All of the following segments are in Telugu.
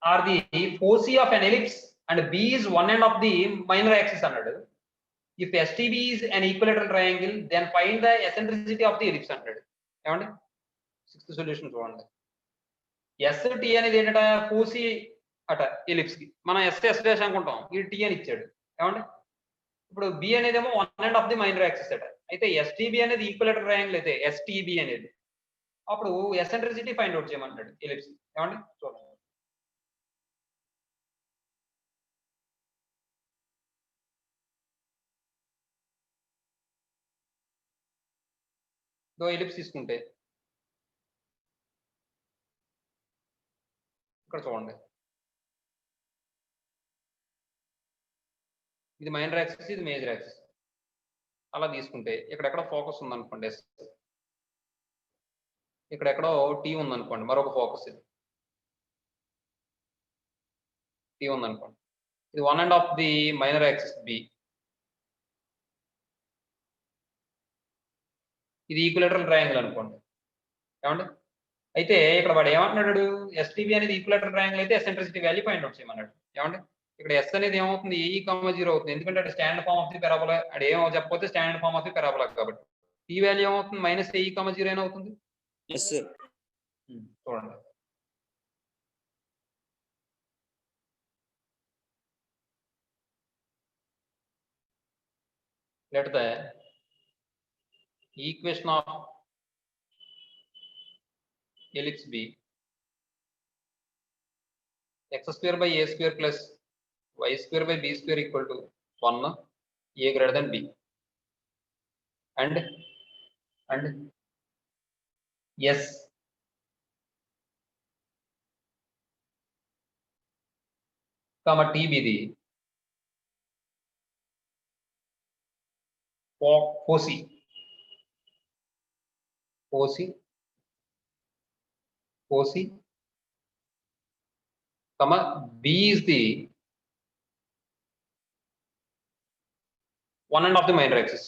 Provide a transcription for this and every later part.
are the foci of an ellipse and B is one end of the minor axis అన్నాడు. If STB is an equilateral triangle, then find the eccentricity of the ellipse అన్నాడు. ఏమండి సిక్స్త్ సొల్యూషన్ చూడండి. ST అనేది ఏంటంటే ఫోసి అట ఎలిప్స్ కి, మనం ఎస్ డాష్ అనుకుంటాం, ఈ టీ అని ఇచ్చాడు. ఏమండి ఇప్పుడు బి అనేది ఏమో one end of the minor axis అట. అయితే ఎస్టీబి అనేది ఈక్వలేటర్ ట్రయాంగిల్ అయితే ఎస్టీబి అనేది, అప్పుడు ఎసెంట్రిసిటీ ఫైండ్ అవుట్ చేయమంటాడు ఎలిప్స్. ఏమండి చూడండి, ఎలిప్స్ తీసుకుంటే ఇక్కడ చూడండి, ఇది మైనర్ యాక్సిస్, ఇది మేజర్ యాక్సిస్. అలా తీసుకుంటే ఇక్కడెక్కడ ఫోకస్ ఉందనుకోండి ఎస్, ఇక్కడెక్కడో టీ ఉందనుకోండి, మరొక ఫోకస్ ఇది టీ ఉందనుకోండి, ఇది one end of the minor axis B, ఇది ఈక్వలేటరల్ ట్రయాంగిల్ అనుకోండి. ఏమండి అయితే ఇక్కడ వాడు ఏమంటున్నాడు, ఎస్టీబీ అనేది ఈక్వలేటరల్ ట్రయాంగిల్ అయితే ఎసెంట్రిసిటీ వాల్యూ ఫైండ్ అవుట్ చేయమన్నాడు. ఏమండి ఇక్కడ ఎస్ అనేది ఏమవుతుంది, ఏఈ కామా 0 అవుతుంది, ఎందుకంటే అది standard form of the parabola, అది ఏమో చెప్పకపోతే standard form of the parabola కాబట్టి టీ వాల్యూ ఏమవుతుంది, మైనస్ ఏఈ కామా 0 అయినా అవుతుంది. చూడండి let the equation of ellipse be x square by a square plus y square by b square equal to 1, a greater than b, and yes comma t be the foci comma b is the one end of the minor axis,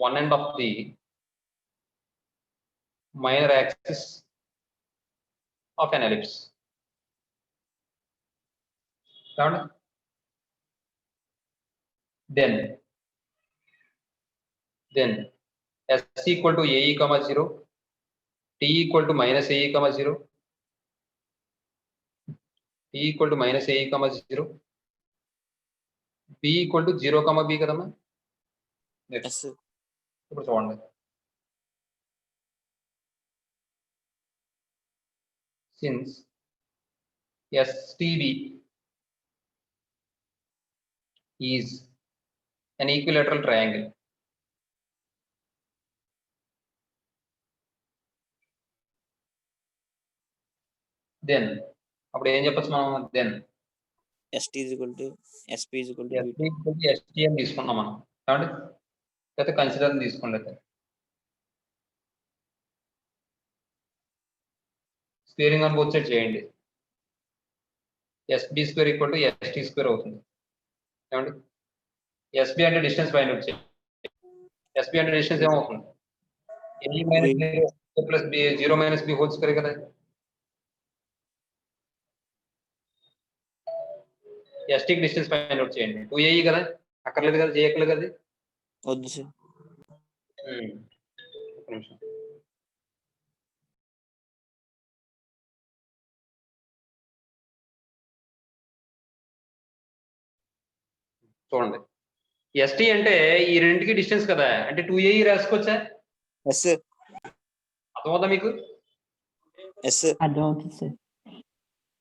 one end of the minor axis of an ellipse. Then s equal to ae comma 0, t equal to minus ae comma 0, t equal to minus ae comma 0, b equal to 0 comma b కదమ్మా. నెక్స్ట్ ఇప్పుడు చూడండి, since STB is an equilateral triangle, then అప్పుడు ఏం చెప్పొచ్చు మనం, then ST is equal to SP is equal to ST అని తీసుకున్నాం మనం. కాబట్టి అయితే కన్సిడర్ తీసుకోండి, అయితే స్క్వేరింగ్ అని బోత్ సైడ్ చేయండి, SB square equal to ST square అవుతుంది. ఏమండి SB అంటే డిస్టెన్స్ ఫైండ్ అవుట్ చేయండి. SB అంటే డిస్టెన్స్ ఏమవుతుంది, a minus 0 plus b 0 minus b whole square కదా. ST కి డిస్టెన్స్ ఫైండ్ అవుట్ చేయండి, 2ae కదా, అక్కర్లేదు కదా, చేయక్కర్లేదు కదా, వద్దు సార్. ఒక నిమిషం చూడండి, ST అంటే ఈ రెండుకి డిస్టెన్స్ కదా, అంటే 2ae రాసుకోవచ్చా? Yes sir. అర్థమవుతా మీకు? Yes sir. అర్థమవుతుంది సార్.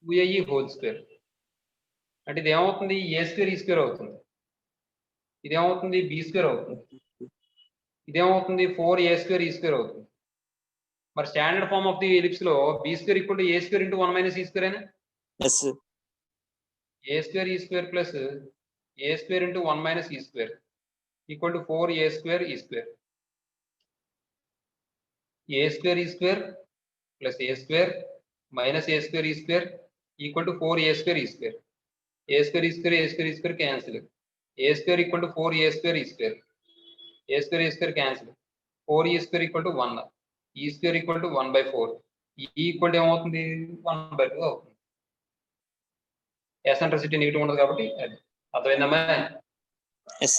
2ae హోల్ స్క్వేర్ అంటే ఇది ఏమవుతుంది, ఏ స్క్వేర్ ఈ స్క్వేర్ అవుతుంది, ఇదేమవుతుంది బి స్క్వేర్ అవుతుంది, ఇదేమవుతుంది 4a స్క్వేర్ ఈ స్క్వేర్ అవుతుంది. మరి standard form of the ellipse లో b square equal to a square into 1 minus e square అయినా, yes sir. A square e square plus a square into 1 minus e square equal to 4a square e square, a square e square plus a square minus a square e square equal to 4a square e square, a square e square a square e square cancel, A square equal to 4a square e square, a square cancel, 4e square equal to 1, e square equal to 1/4, equal ఏమవుతుంది 1/2 అవుతుంది. ఎసెంట్రిసిటీ నెగిటివ్ ఉండదు కాబట్టి అది అర్థమైందమ్మా. Yes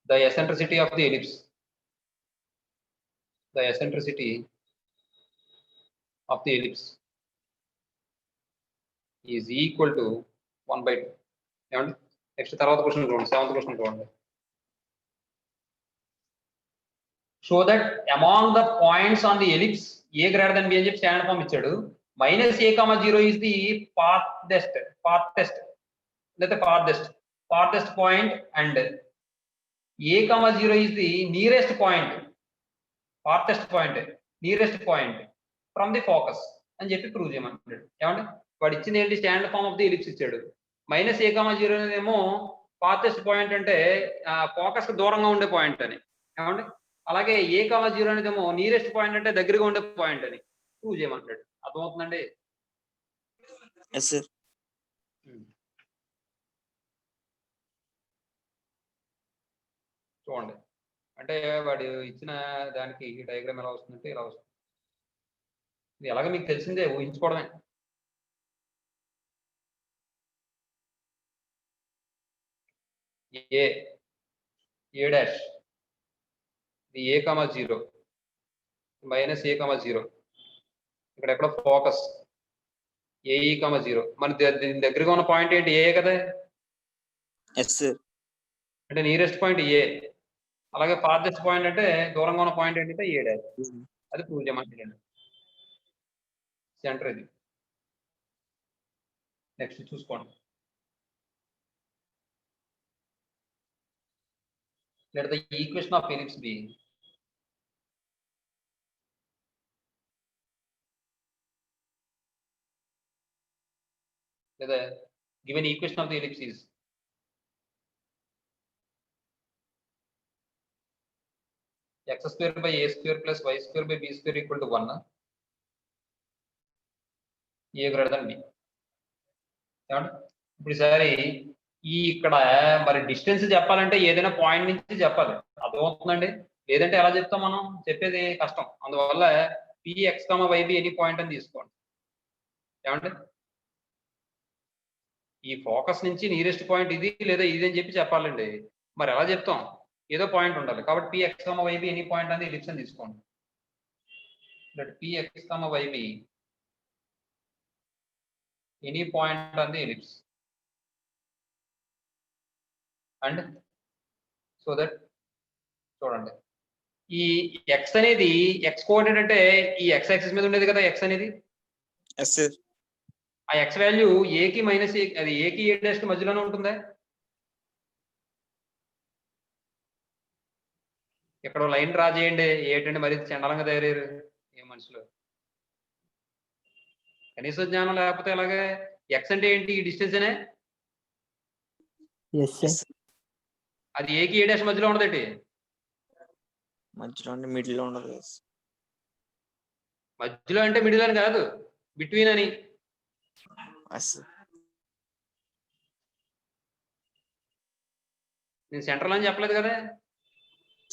The eccentricity of the ellipse is equal to 1/2. ఏమండి నెక్స్ట్ తర్వాత క్వశ్చన్ చూడండి, 7th క్వశ్చన్ చూడండి. Show that among the points on the ellipse A greater than B అని చెప్పి స్టాండర్డ్ ఫామ్ ఇచ్చాడు. -a, 0 is the farthest లేదా farthest point and a, 0 is the nearest point from the focus అని చెప్పి ప్రూవ్ చేయమంటాడు. ఏమంటే వాడు ఇచ్చింది ఏంటి, standard form of the ellipse ఇచ్చాడు. -a, 0 ఏమో ఫార్తెస్ట్ పాయింట్ అంటే ఫోకస్ కు దూరంగా ఉండే పాయింట్ అని. ఏమండి అలాగే a, 0 అనేది ఏమో నియరెస్ట్ పాయింట్ అంటే దగ్గరగా ఉండే పాయింట్ అని ప్రూవ్ చేయమంటాడు. అర్థమవుతుందండి? Yes sir. చూడండి అంటే వాడు ఇచ్చిన దానికి డయాగ్రామ్ ఎలా వస్తుందంటే ఇలా వస్తుంది. ఇది ఎలాగ మీకు తెలిసిందే, ఊహించుకోవడమే. a డాష్ ఇది a, 0 -a, 0 ఇక్కడ ఎక్కడ ఫోకస్ ae, 0 మన దీని దగ్గరగా ఉన్న పాయింట్ ఏంటి, ఏ కదా. Yes sir. అంటే నియరెస్ట్ పాయింట్ ఏ, అలాగే ఫార్దెస్ట్ పాయింట్ అంటే దూరంగా ఉన్న పాయింట్ ఏంటంటే a డాష్. అది ప్రూవ్ చేయమంటాడు. సెంటర్ ఇది. నెక్స్ట్ చూసుకోండి. Let the equation of ellipse be the given equation of the ellipse is x² by a² plus y² by b² equal to 1. a greater than b. ఇప్పుడు ఈసారి ఈ ఇక్కడ మరి డిస్టెన్స్ చెప్పాలంటే ఏదైనా పాయింట్ నుంచి చెప్పాలి. అర్థమవుతుందండి? లేదంటే ఎలా చెప్తాం మనం, చెప్పేది కష్టం. అందువల్ల px, yb ఎనీ పాయింట్ అని తీసుకోండి. ఏమంటే ఈ ఫోకస్ నుంచి నియరెస్ట్ పాయింట్ ఇది లేదా ఇది అని చెప్పి చెప్పాలండి. మరి ఎలా చెప్తాం, ఏదో పాయింట్ ఉండాలి. కాబట్టి px, yb ఎనీ పాయింట్ అనేది ఎలిప్స్ అని తీసుకోండి. px, yb any point on the ellipse and so that చూడండి ఈ x అనేది x కోఆర్డినేట్ అంటే ఈ x యాక్సిస్ మీద ఉండేది కదా x అనేది. Yes sir. ఆ x వాల్యూ a కి మైనస్ a, అది a కి a డాష్ కి మధ్యలోనే ఉంటుందా? ఇక్కడ లైన్ డ్రా చేయండి. ఏంటంటే మరి చండాలంగా తయారయ్యారు ఏ మనుషులు. కనీస జ్ఞానం లేకపోతే అలాగే x అంటే ఏంటి, ఈ డిస్టెన్స్ అనే. అది a కి a డాష్ మధ్యలో ఉండదేంటి? మధ్యలో అంటే మిడిల్ లో ఉండదు. మధ్యలో అంటే మిడిల్ అని కాదు, బిట్వీన్ అని. నేను సెంట్రల్ అని చెప్పలేదు కదా.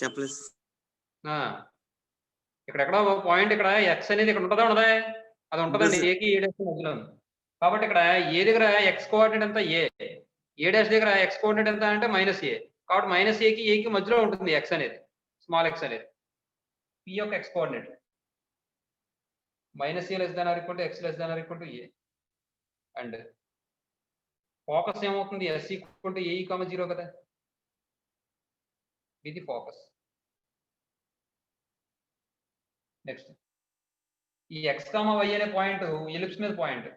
చెప్పలేదు. ఇక్కడెక్కడ పాయింట్ ఇక్కడ x అనేది ఇక్కడ ఉంటుందా ఉండదా? అది ఉంటుందండి, a కి a డాష్ మధ్యలో. కాబట్టి ఇక్కడ ఏ దగ్గర x కోఆర్డినేట్ ఎంత a డాష్ దగ్గర x కోఆర్డినేట్ ఎంత అంటే -a. కాబట్టి -a కి a కి మధ్యలో ఉంటుంది x అనేది, స్మాల్ x అనేది. p యొక్క x coordinate -a less than or equal to x less than or equal to a. And focus ఏమవుతుంది, s equal to ae, 0 కదా. ఇది ఫోకస్. నెక్స్ట్ ఈ x, y అనే పాయింట్ ఎలిప్స్ మీద పాయింట్.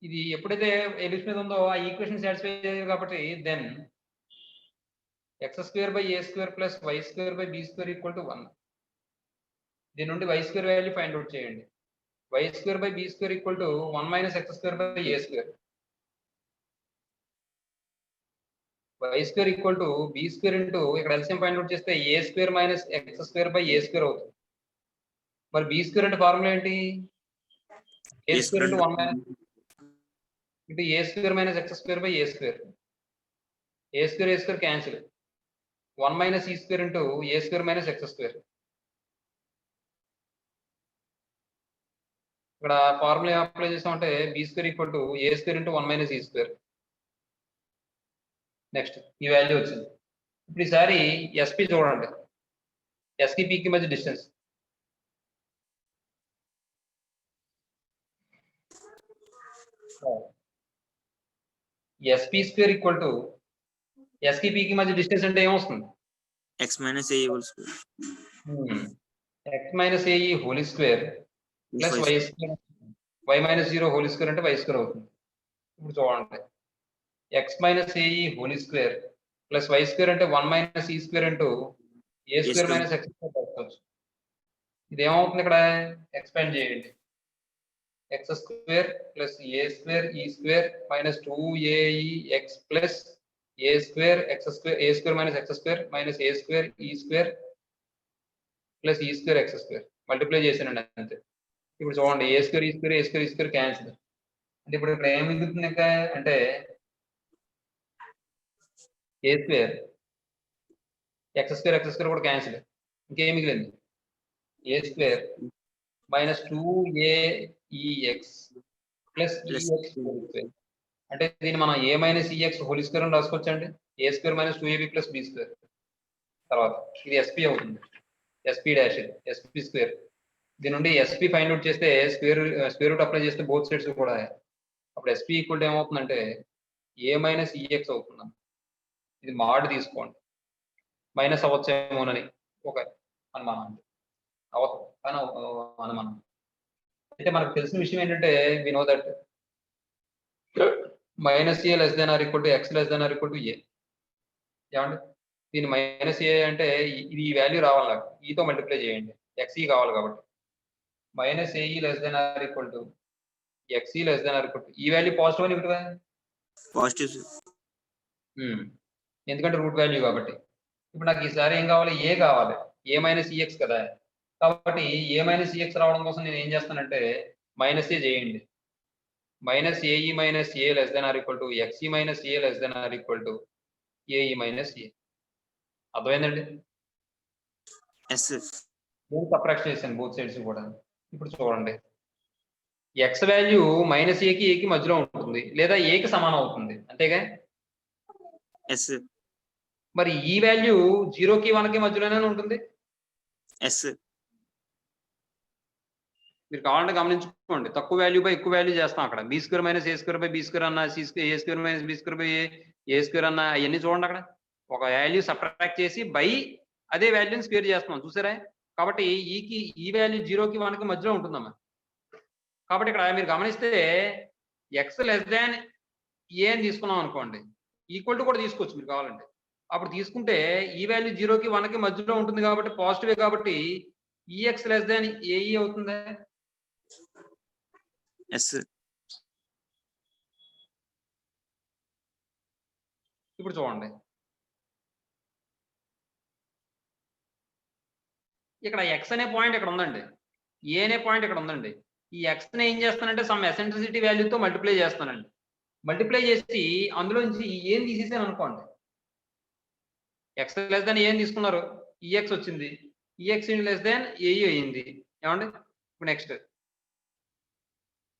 ఇది ఎప్పుడైతే ఎలిప్స్ మీద ఉందో ఆ ఈక్వేషన్ సాటిస్ఫై అయ్యాయి కాబట్టి then x² by a² plus y² by b² equal to 1. దీని నుండి y² వాల్యూ ఫైండ్ అవుట్ చేయండి. y² by b² equal to 1 minus x² by a². y² equal to b² into ఇక్కడ ఎల్సిఎం ఫైండ్ అవుట్ చేస్తే a² minus x² by a² అవుతుంది. మరి b² అంటే ఫార్ములా ఏంటి, a² into 1 minus into a² minus x² by a². a² cancel. 1 minus e² into a² minus x². ఇక్కడ ఫార్ములా ఏం అప్లై చేసామంటే b square equal to a square into 1 minus e square. Next ఈ వాల్యూ వచ్చింది. ఇప్పుడు ఈసారి ఎస్పీ చూడండి, ఎస్కి పీకి మధ్య distance. SP square equal to ఎస్కి పీకి మధ్య డిస్టెన్స్ అంటే ఏమొస్తుంది? X minus a whole square x minus a whole square plus y square, y minus 0 whole square అంటే వై స్క్వేర్ అవుతుంది. ఇప్పుడు చూడండి, x minus a whole square plus y square అంటే 1 minus e square into a square minus x square రాసుకోవచ్చు. ఇది ఏమవుతుంది ఇక్కడ? ఎక్స్పాండ్ చేయండి. X square plus a square e square minus 2ae x plus a square x square, a square minus x square minus a square e square plus e square x square multiply చేశానండి అంతే. ఇప్పుడు చూడండి, a square e square, a square e square cancel. అంటే ఇప్పుడు ఇక్కడ ఏం మిగులుతుంది ఇంకా అంటే ఏ స్క్వేర్ ఎక్స్ స్క్వేర్ కూడా క్యాన్సిల్. ఇంకేం మిగిలింది? A square minus 2aex plus e x whole square. అంటే దీన్ని మనం a minus e x whole square అని రాసుకోవచ్చు అండి. A square minus 2ab plus b square. తర్వాత ఇది ఎస్పీ అవుతుంది, ఎస్పీ డాష్, ఎస్పీ స్క్వేర్. దీని నుండి ఎస్పీ ఫైండ్ అవుట్ చేస్తే స్క్వేర్ రూట్ అప్లై చేస్తే బోత్ సైడ్స్ కూడా అప్పుడు ఎస్పీ ఈక్వల్ టు ఏమవుతుందంటే ఏ మైనస్ ఈఎక్స్ అవుతుంది. ఇది మాడ్ తీసుకోండి, మైనస్ అవ్వచ్చేమోనని ఒక అనుమానం, అంటే అవ్వదు కానీ అనుమానం. అయితే మనకు తెలిసిన విషయం ఏంటంటే we know that minus a less than or equal to x less than or equal to a. ఏమండి, దీని మైనస్ ఏ అంటే ఇది ఈ వాల్యూ రావాలి, నాకు ఈతో మల్టిప్లై చేయండి, ఎక్స్ ఈ కావాలి కాబట్టి minus AE less than or equal to XE less than or equal to ఈ వాల్యూ పాజిటివ్ అని ఇప్పుడు పాజిటివ్, ఎందుకంటే రూట్ వాల్యూ కాబట్టి. ఇప్పుడు నాకు ఈసారి ఏం కావాలి? ఏ కావాలి, ఏ మైనస్ ఈఎక్స్ కదా. కాబట్టి ఏ మైనస్ ఈఎక్స్ రావడం కోసం నేను ఏం చేస్తానంటే మైనస్ ఏ చేయండి. Minus a e minus a less than or equal to x e minus a less than or equal to a e minus a. అర్థమైందండి? నేను సబ్ట్రాక్ట్ చేశాను బోత్ సైడ్స్ కూడా. ఇప్పుడు చూడండి, ఎక్స్ వాల్యూ మైనస్ ఏకి మధ్యలో ఉంటుంది లేదా ఏకి సమానం అవుతుంది అంతేగా. మరి ఈ వాల్యూ 0కి 1కి మధ్యలోనే ఉంటుంది. మీరు కావాలంటే గమనించుకోండి, తక్కువ వాల్యూ బై ఎక్కువ వాల్యూ చేస్తాం అక్కడ. B square minus a square by b square అన్న, a square minus b square by a square అన్న, అవన్నీ చూడండి. అక్కడ ఒక వాల్యూ సబ్ట్రాక్ట్ చేసి బై అదే వాల్యూని స్క్వేర్ చేస్తున్నాం, చూసారా. కాబట్టి ఈ వాల్యూ 0కి 1కి మధ్యలో ఉంటుందమ్మా. కాబట్టి ఇక్కడ మీరు గమనిస్తే ఎక్స్ లెస్ దాన్ ఏ అని తీసుకున్నాం అనుకోండి, ఈక్వల్ టు కూడా తీసుకోవచ్చు మీరు కావాలంటే. అప్పుడు తీసుకుంటే ఈ వాల్యూ 0కి 1కి మధ్యలో ఉంటుంది కాబట్టి పాజిటివే, కాబట్టి ఈఎక్స్ లెస్ దాన్ ఏఈ అవుతుందా? ఇప్పుడు చూడండి, ఇక్కడ ఎక్స్ అనే పాయింట్ ఇక్కడ ఉందండి, ఏ అనే పాయింట్ ఇక్కడ ఉందండి. ఈ ఎక్స్ ని ఏం చేస్తానంటే సమ్ ఎసెంట్రిసిటీ వాల్యూతో మల్టిప్లై చేస్తానండి. మల్టిప్లై చేసి అందులోంచి ఏం తీసేసాను అనుకోండి, ఎక్స్ లెస్ దాన్ ఏం తీసుకున్నారు, ఈఎక్స్ వచ్చింది, ఈఎక్స్ లెస్ దాన్ ఏఈ అయ్యింది. ఏమండి, ఇప్పుడు నెక్స్ట్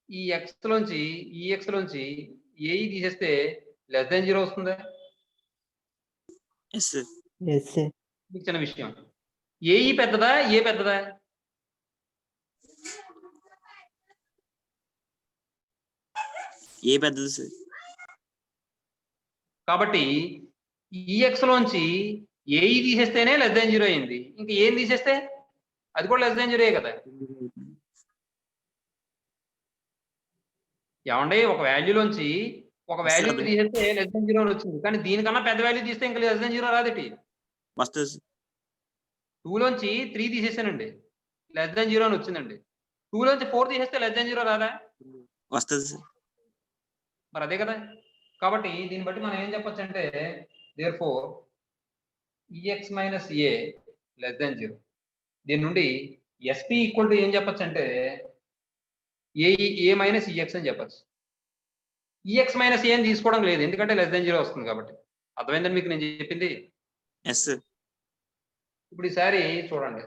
ఈ ఎక్స్ లోంచి ఈఎక్స్ లోంచి ఏఈ తీసేస్తే లెస్ దాన్ 0 వస్తుందా? మీకు చిన్న విషయం, ఏఈ పెద్దదా ఏ పెద్దదా? ఏ పెద్దది సార్. కాబట్టి ఈఎక్స్ లోంచి ఏఈ తీసేస్తేనే లెస్ దాన్ 0 అయింది, ఇంకా ఏం తీసేస్తే అది కూడా లెస్ దాన్ 0 కదా. ఏమండి, ఒక వాల్యూలోంచి ఒక వాల్యూ తీసేస్తే లెస్ దాన్ 0 అని వచ్చింది, కానీ దీనికన్నా పెద్ద వాల్యూ తీస్తే ఇంకా లెస్ దాన్ 0 రాదటి. 2 లోంచి 3 తీసేసానండి, లెస్ దాన్ 0 అని వచ్చిందండి. 2 లోంచి 4 తీసేస్తే లెస్ దాన్ 0 రాదా? వస్తుంది. మరి అదే కదా. కాబట్టి దీన్ని బట్టి మనం ఏం చెప్పొచ్చు అంటే therefore EX minus a less than 0. దీని నుండి ఎస్పీ ఈక్వల్ టు ఏం చెప్పొచ్చు అంటే ఏ మైనస్ ఈఎక్స్ అని చెప్పచ్చు. ఈఎక్స్ మైనస్ ఏ అని తీసుకోవడం లేదు, ఎందుకంటే లెస్ దాన్ 0 వస్తుంది కాబట్టి. అర్థమైందని మీకు నేను చెప్పింది. ఇప్పుడు ఈసారి చూడండి,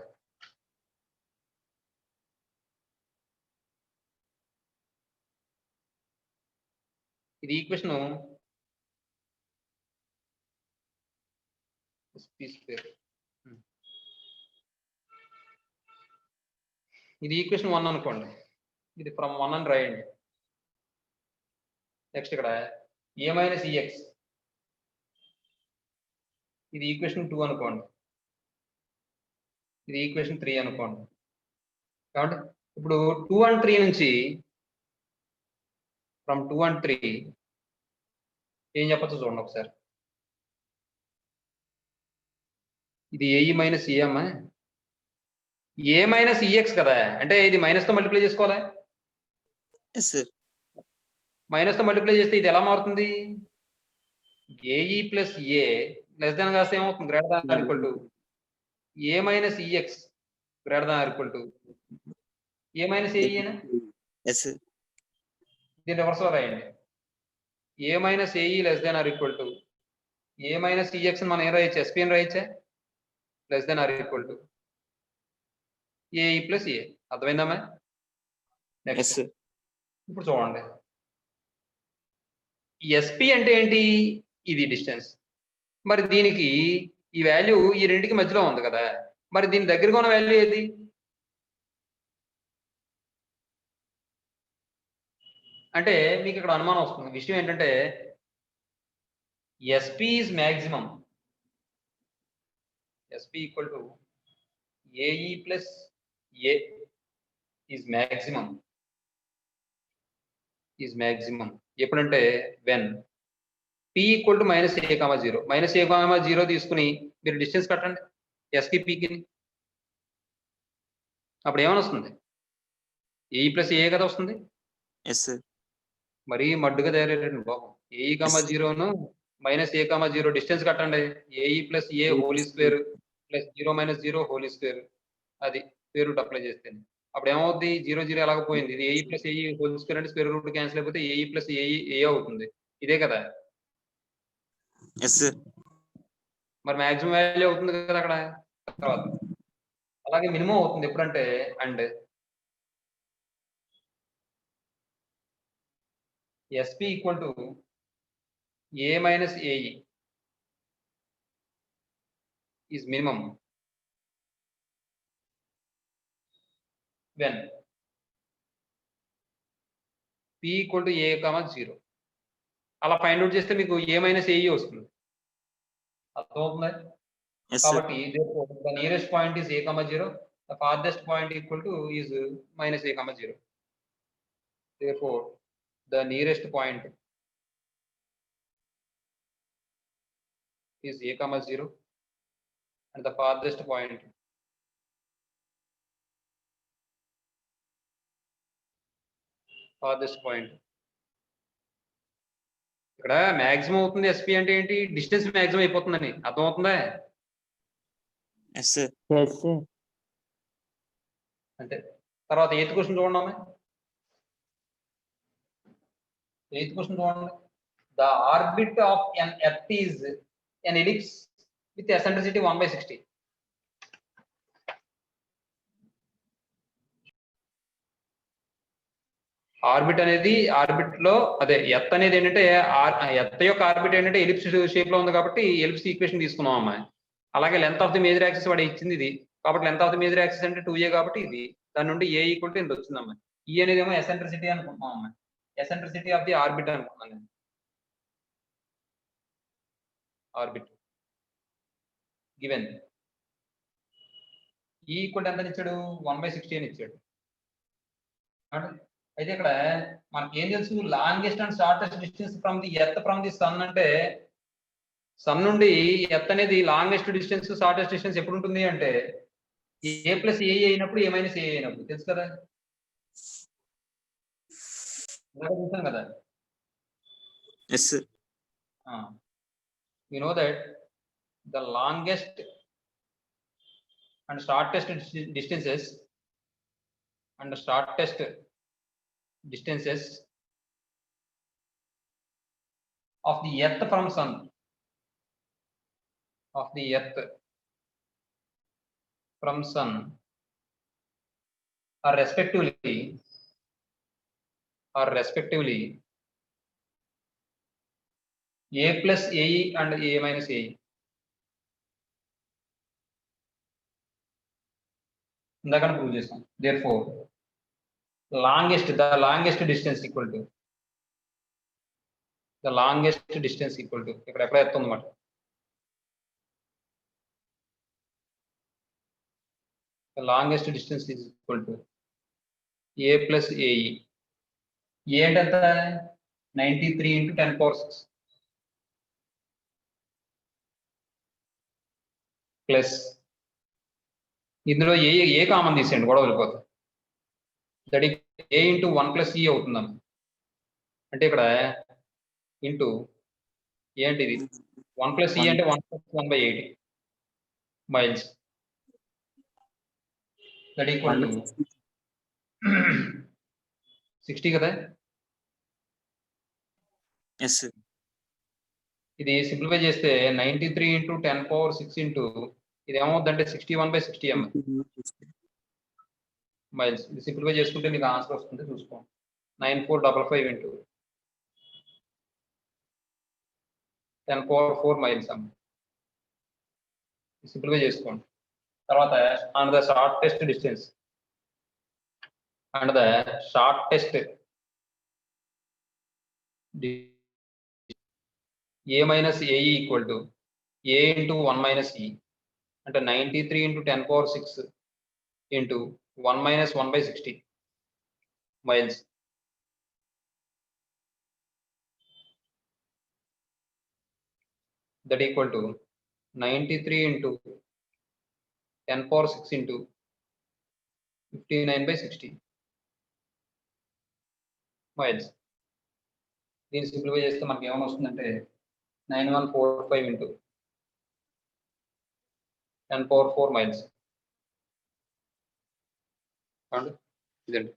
ఇది ఈక్వేషన్ ఇది ఈక్వేషన్ 1 అనుకోండి. ఇది ఫ్రమ్ 1 అని రాయండి. నెక్స్ట్ ఇక్కడ a మైనస్ ex ఇది ఈక్వేషన్ 2 అనుకోండి. ఇది ఈక్వేషన్ 3 అనుకోండి. కాబట్టి ఇప్పుడు 2 and 3 నుంచి ఫ్రమ్ 2 and 3 ఏం చెప్పొచ్చు చూడండి ఒకసారి. ఇది ae minus em a minus ex కదా, అంటే ఇది మైనస్ తో మల్టిప్లై చేసుకోవాలా? Yes sir. మైనస్ తో మల్టిప్లై చేస్తే ఇది ఎలా మారుతుంది? ae plus a less than కాస్తే ఏమవుతుంది? Greater than or equal to a minus ex greater than or equal to a minus ae అయినా ఎస్ సార్. దీని రివర్స్ లో రాయండి. a minus ae less than or equal to a minus ex మనం ఏం రాయొచ్చు? sp అని రాయొచ్చా? Less than or equal to ae plus a. అర్థమైందమ్మా? Yes next sir. ఇప్పుడు చూడండి, sp అంటే ఏంటి? ఇది డిస్టెన్స్. మరి దీనికి ఈ వాల్యూ ఈ రెండింటికి మధ్యలో ఉంది కదా, మరి దీని దగ్గరగా ఉన్న వాల్యూ ఏది? అంటే మీకు ఇక్కడ అనుమానం వస్తుంది. విషయం ఏంటంటే sp is maximum. sp equal to ae plus a is maximum. ఎప్పుడంటే when p equal to minus a comma 0. Minus a comma 0 తీసుకుని మీరు డిస్టెన్స్ కట్టండి s కి p కి. అప్పుడు ఏమని వస్తుంది? ఏ ప్లస్ ఏ కదా వస్తుంది. Yes sir. మరీ మడ్డుగా తయారయ్యారండి బాబు. ఏ కామా 0ను మైనస్ ఏ కామా 0 డిస్టెన్స్ కట్టండి. A plus a whole square plus 0 minus 0 whole square. అది స్క్వేర్ రూట్ అప్లై చేస్తే అప్పుడు ఏమవుద్ది? 0 0 ఎలాగపోయింది. ఇది a plus a whole square అంటే స్క్వేర్ రూట్ క్యాన్సిల్ అయిపోతే ఏ ప్లస్ ఏ అవుతుంది. ఇదే కదా. Yes sir. మరి మాక్సిమం వాల్యూ అవుతుంది కదా అక్కడ. తర్వాత అలాగే మినిమం అవుతుంది ఎప్పుడంటే and sp equal to a minus ae is minimum when p equal to a comma 0. అలా ఫైండ్ అవుట్ చేస్తే మీకు a మైనస్ ae వస్తుంది. అర్థమవుతుందా? Yes sir. కాబట్టి the nearest point is a comma 0, the farthest point equal to is minus a comma 0. Therefore the nearest point is a comma 0 and the farthest point ఇక్కడ మాక్సిమం అవుతుంది. ఎస్పీ అంటే ఏంటి? డిస్టెన్స్ మాక్సిమం అయిపోతుందని అర్థమవుతుందా? Yes sir. అంటే తర్వాత 8th క్వశ్చన్ చూడండి. 8th క్వశ్చన్ చూడండి. The orbit of an earth is an ellipse with eccentricity 1/60. Orbit అనేది ఆర్బిట్ లో అదే ఎత్ అనేది ఏంటంటే ఎత్ యొక్క ఆర్బిట్ ఏంటంటే ఎలిప్స్ షేప్ లో ఉంది కాబట్టి ఎలిప్స్ ఈక్వేషన్ తీసుకున్నాం అమ్మాయి. అలాగే length of the major axis వాడు ఇచ్చింది ఇది కాబట్టి length of the major axis అంటే 2a కాబట్టి ఇది దాని నుండి a ఈక్వల్ టు ఇంత వచ్చింది అమ్మాయి. ఈ అనేది ఏమో ఎసెంట్రిసిటీ అనుకుంటున్నాం అమ్మాయి. ఎసెంట్రిసిటీ ఆఫ్ ది ఆర్బిట్ అనుకుంటున్నాను నేను. ఆర్బిట్ గివెన్ ఈ ఈక్వల్ ఎంత ఇచ్చాడు? 1/60 అని ఇచ్చాడు. అయితే ఇక్కడ మనకి ఏం తెలుసు? Longest and shortest distance from the earth from the sun అంటే సన్ నుండి ఎర్త్ అనేది లాంగెస్ట్ డిస్టెన్స్ షార్టెస్ట్ డిస్టెన్స్ ఎప్పుడు ఉంటుంది అంటే ఏ ప్లస్ ఏ అయినప్పుడు ఏ మైనస్ ఏ అయినప్పుడు. తెలుసు కదా, చూసాం కదా. Yes. You know that the longest and shortest distances of the earth from sun are respectively A plus AE and A minus AE. ఇందాక ప్రూవ్ చేసాం. Therefore, the longest distance equal to ఇక్కడ ఎక్కడ ఎత్తుంది అన్నమాట. The longest distance is equal to A plus AE. A ఏంటంత 93 into 10 power 6 plus ఇందులో ఏ కామన్ తీసేయండి కూడా వెళ్ళిపోతుంది. That A into 1 plus E అవుతుందమ్మ. అంటే ఇక్కడ ఇంటూ ఏంటిది 1 plus E అంటే 1 plus 1/80 miles. That equal to 60 కదా. Yes, sir. ఇది సింప్లిఫై చేస్తే 93 into 10 power 6 into ఇది ఏమవుతుందంటే 61/60 మైల్స్. ఇది సింప్లిఫై చేసుకుంటే మీకు ఆన్సర్ వస్తుంది, చూసుకో. 9455 into 10 power 4 మైల్స్ అమ్మ. సింప్లిఫై చేసుకోండి. తర్వాత and the shortest distance A minus AE equal to A into 1 minus E అంటే 93 into 10 power 6 into 1 minus 1/60 miles. That equal to 93 into 10 power 6 into 59/60 miles. దీన్ని సింప్లిఫై చేస్తే మనకి ఏమైనా వస్తుందంటే 9145 into 10 power 4 miles. ఇదండి.